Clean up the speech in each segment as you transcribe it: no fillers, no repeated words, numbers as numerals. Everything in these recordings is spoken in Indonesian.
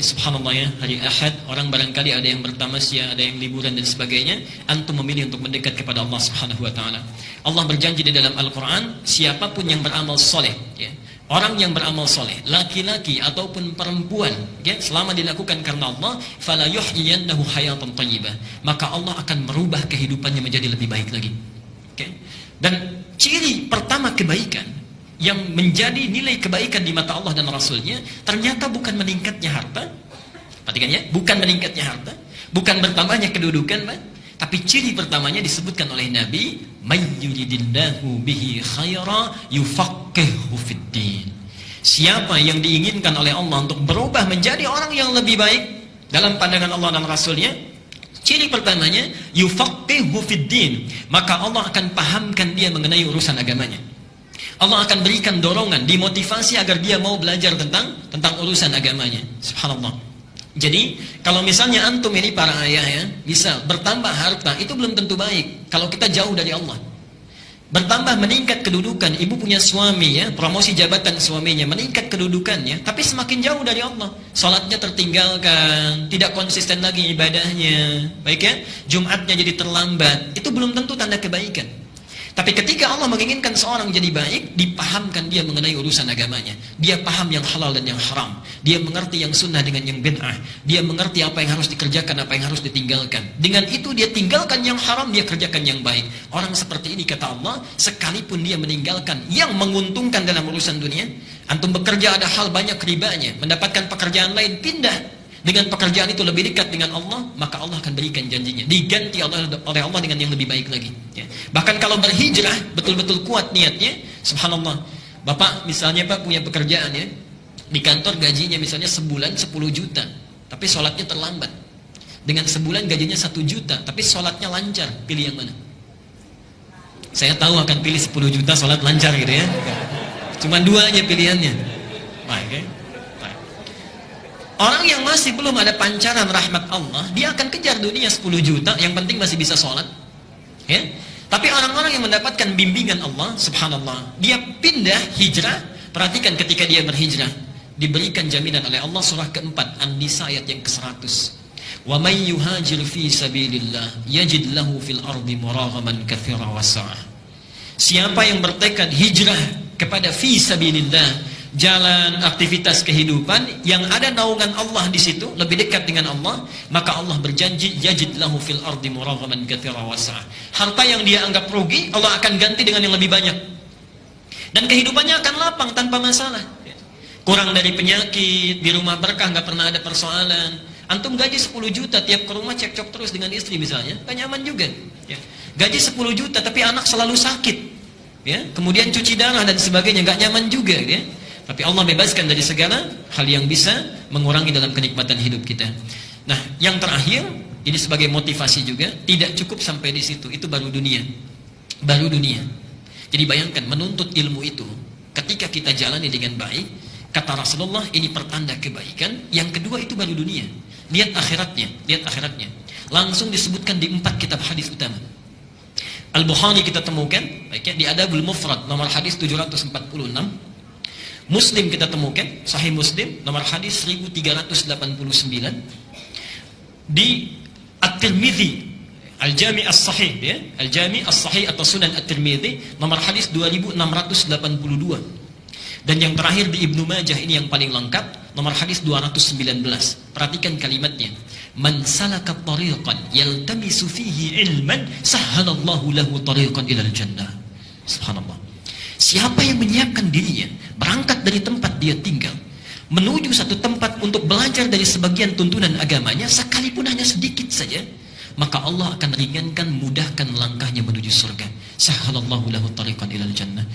subhanallah ya, hari Ahad orang barangkali ada yang bertamasya, ada yang liburan dan sebagainya, antum memilih untuk mendekat kepada Allah Subhanahu wa taala. Allah berjanji di dalam Al-Qur'an, siapapun yang beramal soleh ya, orang yang beramal soleh, laki-laki ataupun perempuan ya, selama dilakukan karena Allah, fala yuhyiyannahu hayatan thayyibah, maka Allah akan merubah kehidupannya menjadi lebih baik lagi. Okay? Dan ciri pertama kebaikan yang menjadi nilai kebaikan di mata Allah dan Rasulnya, ternyata bukan meningkatnya harta. Perhatikan ya, bukan meningkatnya harta, bukan bertambahnya kedudukan, tapi ciri pertamanya disebutkan oleh Nabi, may yuridillahu bihi khaira yufaqihuhu fiddin. Siapa yang diinginkan oleh Allah untuk berubah menjadi orang yang lebih baik dalam pandangan Allah dan Rasulnya, ciri pertamanya yufaqihuhu fiddin, maka Allah akan pahamkan dia mengenai urusan agamanya. Allah akan berikan dorongan, dimotivasi agar dia mau belajar tentang urusan agamanya. Subhanallah. Jadi, kalau misalnya antum ini para ayah ya, bisa bertambah harta, itu belum tentu baik kalau kita jauh dari Allah. Bertambah meningkat kedudukan, ibu punya suami ya, promosi jabatan suaminya, meningkat kedudukannya, tapi semakin jauh dari Allah. Salatnya tertinggalkan, tidak konsisten lagi ibadahnya, baik ya, Jumatnya jadi terlambat, itu belum tentu tanda kebaikan. Tapi ketika Allah menginginkan seorang jadi baik, dipahamkan dia mengenai urusan agamanya. Dia paham yang halal dan yang haram. Dia mengerti yang sunnah dengan yang bid'ah. Dia mengerti apa yang harus dikerjakan, apa yang harus ditinggalkan. Dengan itu dia tinggalkan yang haram, dia kerjakan yang baik. Orang seperti ini kata Allah, sekalipun dia meninggalkan yang menguntungkan dalam urusan dunia, antum bekerja ada hal banyak ribanya, mendapatkan pekerjaan lain, pindah. Dengan pekerjaan itu lebih dekat dengan Allah, maka Allah akan berikan janjinya, diganti oleh Allah dengan yang lebih baik lagi ya. Bahkan kalau berhijrah betul-betul kuat niatnya, subhanallah. Bapak misalnya Pak punya pekerjaan ya, di kantor gajinya misalnya sebulan 10 juta, tapi sholatnya terlambat. Dengan sebulan gajinya 1 juta, tapi sholatnya lancar, pilih yang mana? Saya tahu akan pilih 10 juta sholat lancar gitu ya. Cuma dua aja pilihannya. Baik ya. Orang yang masih belum ada pancaran rahmat Allah, dia akan kejar dunia 10 juta, yang penting masih bisa sholat ya. Tapi orang-orang yang mendapatkan bimbingan Allah, subhanallah, dia pindah hijrah. Perhatikan ketika dia berhijrah, diberikan jaminan oleh Allah, surah keempat An-Nisa ayat yang ke-100. Wa may yuhajir fi sabilillah yajid lahu fil ardi muraghaman katsira wasa'ah. Siapa yang bertekad hijrah kepada fi sabilillah, jalan aktivitas kehidupan yang ada naungan Allah di situ, lebih dekat dengan Allah, maka Allah berjanji yajid lahu fil ardi muraghaman katsira wasa'ah. Harta yang dia anggap rugi, Allah akan ganti dengan yang lebih banyak. Dan kehidupannya akan lapang tanpa masalah. Kurang dari penyakit, di rumah berkah, nggak pernah ada persoalan. Antum gaji 10 juta, tiap ke rumah cekcok terus dengan istri misalnya, kan nyaman juga ya. Gaji 10 juta tapi anak selalu sakit ya, kemudian cuci darah dan sebagainya, nggak nyaman juga ya. Tapi Allah bebaskan dari segala hal yang bisa mengurangi dalam kenikmatan hidup kita. Nah, yang terakhir, ini sebagai motivasi juga, tidak cukup sampai di situ, itu baru dunia. Baru dunia. Jadi bayangkan, menuntut ilmu itu, ketika kita jalani dengan baik, kata Rasulullah, ini pertanda kebaikan. Yang kedua itu baru dunia. Lihat akhiratnya, lihat akhiratnya. Langsung disebutkan di 4 kitab hadis utama. Al-Bukhari kita temukan, baiknya di Adabul Mufrad, nomor hadis 746. Muslim kita temukan, Sahih Muslim nomor hadis 1389. Di At-Tirmidzi Al-Jami' As-Sahih ya, Al-Jami' As-Sahih atau Sunan At-Tirmidzi nomor hadis 2682. Dan yang terakhir di Ibnu Majah, ini yang paling lengkap, nomor hadis 219. Perhatikan kalimatnya. Man salaka tariqan yaltamisu fihi ilman sahhalallahu lahu tariqan ilal jannah. Subhanallah. Siapa yang menyiapkan dirinya, berangkat dari tempat dia tinggal, menuju satu tempat untuk belajar dari sebagian tuntunan agamanya, sekalipun hanya sedikit saja, maka Allah akan ringankan, mudahkan langkahnya menuju surga. Sahhalallahu lahu tariqan ilal jannah.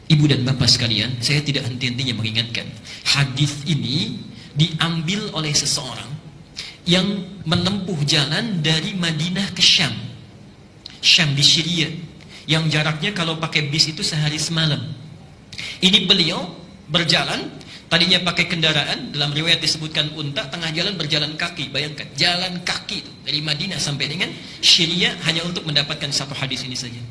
Ibu dan bapak sekalian, saya tidak henti-hentinya mengingatkan, hadis ini diambil oleh seseorang yang menempuh jalan dari Madinah ke Syam. Syam di Syria, yang jaraknya kalau pakai bis itu sehari semalam. Ini beliau berjalan, tadinya pakai kendaraan, dalam riwayat disebutkan unta, tengah jalan berjalan kaki. Bayangkan, jalan kaki itu, dari Madinah sampai dengan Syria hanya untuk mendapatkan satu hadis ini saja.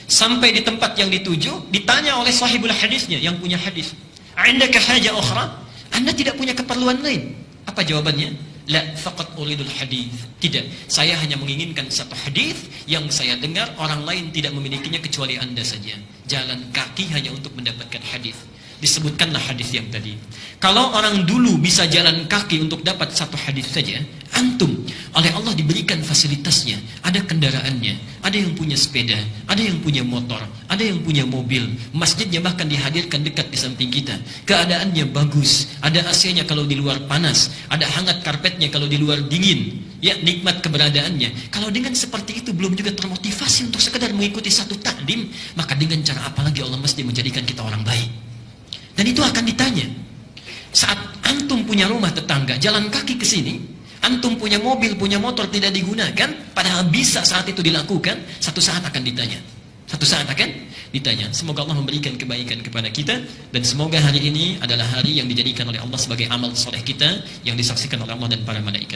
Sampai di tempat yang dituju, ditanya oleh sahibul hadisnya, yang punya hadis, "Indaka haja ukhra?" Anda tidak punya keperluan lain? Apa jawabannya? La faqat uridul hadith. Tidak, saya hanya menginginkan satu hadith yang saya dengar orang lain tidak memilikinya kecuali Anda saja. Jalan kaki hanya untuk mendapatkan hadith. Disebutkanlah hadis yang tadi. Kalau orang dulu bisa jalan kaki untuk dapat satu hadis saja, antum oleh Allah diberikan fasilitasnya, ada kendaraannya, ada yang punya sepeda, ada yang punya motor, ada yang punya mobil, masjidnya bahkan dihadirkan dekat di samping kita, keadaannya bagus, ada AC-nya kalau di luar panas, ada hangat karpetnya kalau di luar dingin, ya nikmat keberadaannya. Kalau dengan seperti itu belum juga termotivasi untuk sekedar mengikuti satu takdim, maka dengan cara apa lagi Allah mesti menjadikan kita orang baik? Dan itu akan ditanya. Saat antum punya rumah tetangga, jalan kaki ke sini, antum punya mobil, punya motor tidak digunakan, padahal bisa saat itu dilakukan, satu saat akan ditanya. Satu saat akan ditanya. Semoga Allah memberikan kebaikan kepada kita, dan semoga hari ini adalah hari yang dijadikan oleh Allah sebagai amal soleh kita, yang disaksikan oleh Allah dan para malaikat.